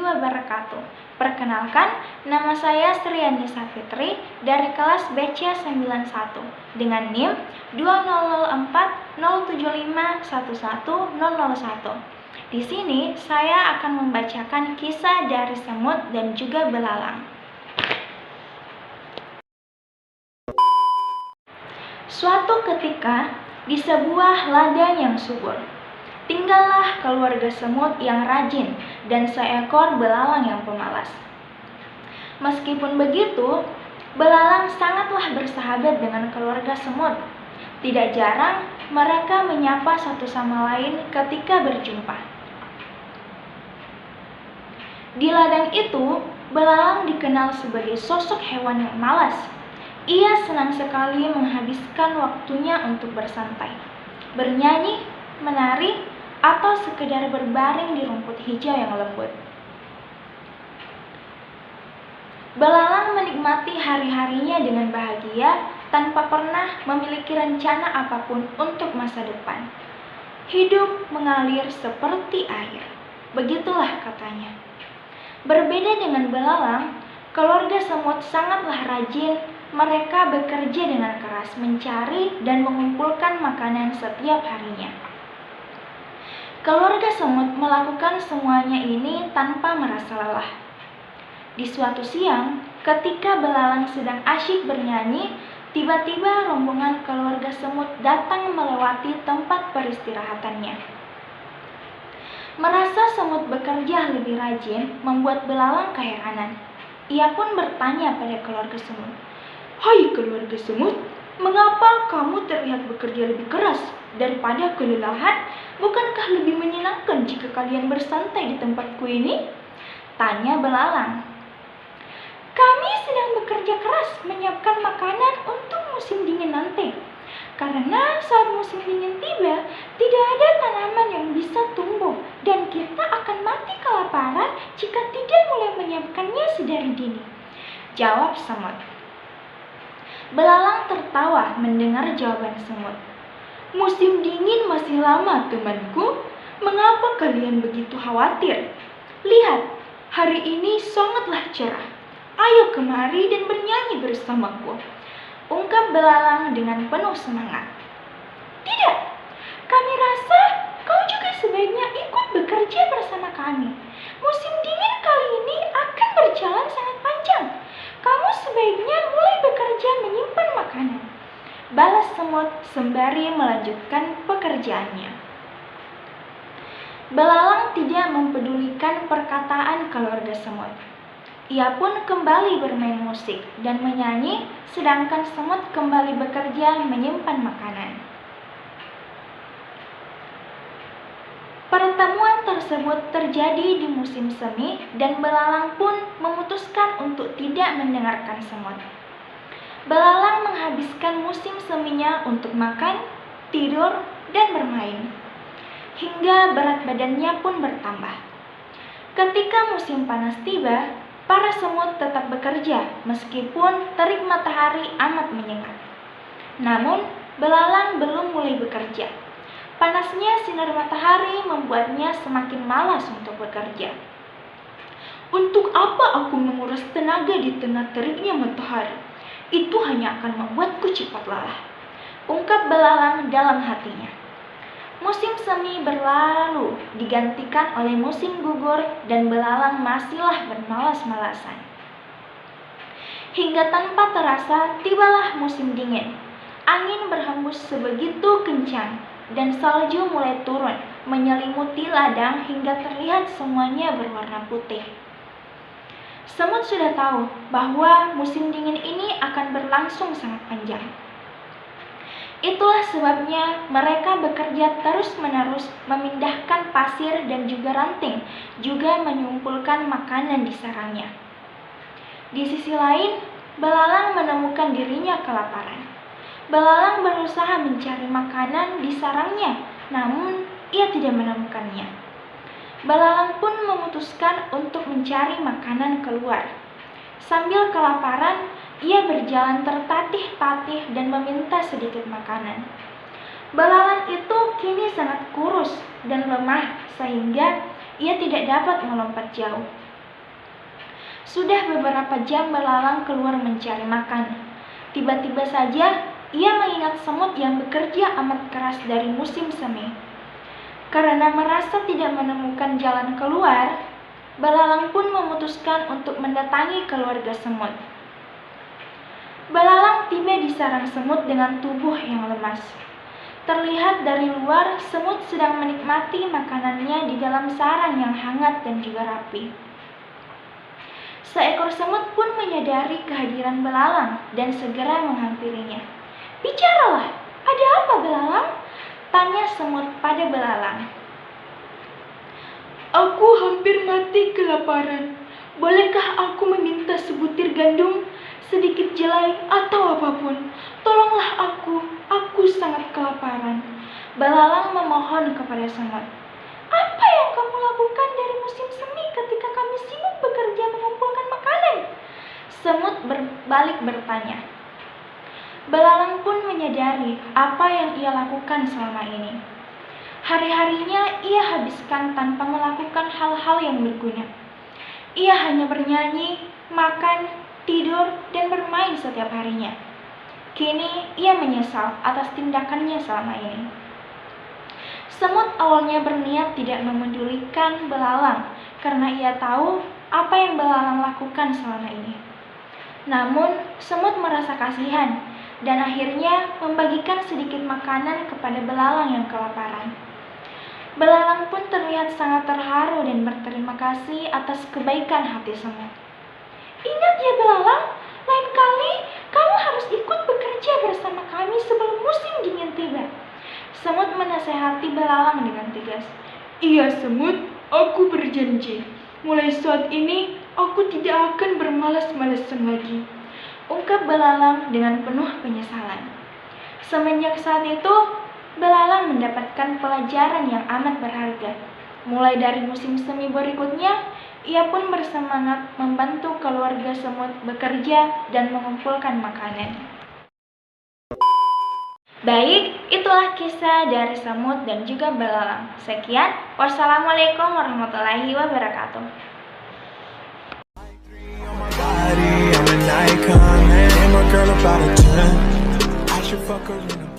wabarakatuh. Perkenalkan, nama saya Sriani Safitri dari kelas BC91 dengan NIM 200407511001. Di sini saya akan membacakan kisah dari semut dan juga belalang. Suatu ketika, di sebuah ladang yang subur, tinggallah keluarga semut yang rajin dan seekor belalang yang pemalas. Meskipun begitu, belalang sangatlah bersahabat dengan keluarga semut. Tidak jarang mereka menyapa satu sama lain ketika berjumpa. Di ladang itu, belalang dikenal sebagai sosok hewan yang malas. Ia senang sekali menghabiskan waktunya untuk bersantai, bernyanyi, menari, atau sekedar berbaring di rumput hijau yang lembut. Belalang menikmati hari-harinya dengan bahagia tanpa pernah memiliki rencana apapun untuk masa depan. Hidup mengalir seperti air, begitulah katanya. Berbeda dengan belalang, keluarga semut sangatlah rajin. Mereka bekerja dengan keras mencari dan mengumpulkan makanan setiap harinya. Keluarga semut melakukan semuanya ini tanpa merasa lelah. Di suatu siang, ketika belalang sedang asyik bernyanyi, tiba-tiba rombongan keluarga semut datang melewati tempat peristirahatannya. Merasa semut bekerja lebih rajin membuat belalang keheranan. Ia pun bertanya pada keluarga semut, "Hai keluarga semut, mengapa kamu terlihat bekerja lebih keras daripada kelelahan? Bukankah lebih menyenangkan jika kalian bersantai di tempatku ini?" Tanya belalang. "Kami sedang bekerja keras menyiapkan makanan untuk musim dingin nanti. Karena saat musim dingin tiba, tidak ada tanaman yang bisa tumbuh dan kita akan mati kelaparan jika tidak mulai menyiapkannya sedari dini," jawab semut. Belalang tertawa mendengar jawaban semut. "Musim dingin masih lama, temanku. Mengapa kalian begitu khawatir? Lihat, hari ini sangatlah cerah. Ayo kemari dan bernyanyi bersamaku," ungkap belalang dengan penuh semangat. "Tidak, kami rasa kau juga sebaiknya ikut bekerja bersama kami. Musim dingin kali ini akan berjalan sangat panjang. Kamu sebaiknya mulai bekerja menyimpan makanan," balas semut sembari melanjutkan pekerjaannya. Belalang tidak mempedulikan perkataan keluarga semut. Ia pun kembali bermain musik dan menyanyi, sedangkan semut kembali bekerja menyimpan makanan. Pertemuan tersebut terjadi di musim semi dan belalang pun memutuskan untuk tidak mendengarkan semut. Belalang menghabiskan musim seminya untuk makan, tidur, dan bermain, hingga berat badannya pun bertambah. Ketika musim panas tiba, para semut tetap bekerja meskipun terik matahari amat menyengat. Namun, belalang belum mulai bekerja. Panasnya sinar matahari membuatnya semakin malas untuk bekerja. "Untuk apa aku menguras tenaga di tengah teriknya matahari? Itu hanya akan membuatku cepat lelah," ungkap belalang dalam hatinya. Musim semi berlalu digantikan oleh musim gugur dan belalang masihlah bermalas-malasan. Hingga tanpa terasa tibalah musim dingin. Angin berhembus sebegitu kencang dan salju mulai turun menyelimuti ladang hingga terlihat semuanya berwarna putih. Semut sudah tahu bahwa musim dingin ini akan berlangsung sangat panjang. Itulah sebabnya mereka bekerja terus-menerus memindahkan pasir dan juga ranting, juga mengumpulkan makanan di sarangnya. Di sisi lain, belalang menemukan dirinya kelaparan. Belalang berusaha mencari makanan di sarangnya, namun ia tidak menemukannya. Belalang pun memutuskan untuk mencari makanan keluar. Sambil kelaparan, ia berjalan tertatih-tatih dan meminta sedikit makanan. Belalang itu kini sangat kurus dan lemah sehingga ia tidak dapat melompat jauh. Sudah beberapa jam belalang keluar mencari makan. Tiba-tiba saja ia mengingat semut yang bekerja amat keras dari musim semi. Karena merasa tidak menemukan jalan keluar, belalang pun memutuskan untuk mendatangi keluarga semut. Belalang tiba di sarang semut dengan tubuh yang lemas. Terlihat dari luar, semut sedang menikmati makanannya di dalam sarang yang hangat dan juga rapi. Seekor semut pun menyadari kehadiran belalang dan segera menghampirinya. "Bicaralah, ada apa belalang?" tanya semut pada belalang. "Aku hampir mati kelaparan. Bolehkah aku meminta sebutir gandum, sedikit jelai, atau apapun? Tolonglah aku sangat kelaparan." Belalang memohon kepada semut. "Apa yang kamu lakukan dari musim semi ketika kami sibuk bekerja mengumpulkan makanan?" Semut berbalik bertanya. Belalang pun menyadari apa yang ia lakukan selama ini. Hari-harinya ia habiskan tanpa melakukan hal-hal yang berguna. Ia hanya bernyanyi, makan, tidur, dan bermain setiap harinya. Kini ia menyesal atas tindakannya selama ini. Semut awalnya berniat tidak memedulikan belalang karena ia tahu apa yang belalang lakukan selama ini. Namun, semut merasa kasihan dan akhirnya membagikan sedikit makanan kepada belalang yang kelaparan. Belalang pun terlihat sangat terharu dan berterima kasih atas kebaikan hati semut. "Ingat ya belalang, lain kali kamu harus ikut bekerja bersama kami sebelum musim dingin tiba." Semut menasehati belalang dengan tegas. "Iya semut, aku berjanji. Mulai saat ini, aku tidak akan bermalas-malasan lagi," ungkap belalang dengan penuh penyesalan. Semenjak saat itu, belalang mendapatkan pelajaran yang amat berharga. Mulai dari musim semi berikutnya, ia pun bersemangat membantu keluarga semut bekerja dan mengumpulkan makanan. Baik, itulah kisah dari semut dan juga belalang. Sekian, wassalamualaikum warahmatullahi wabarakatuh. I'm an icon, man. I'm a girl about a 10. I should fuck her in a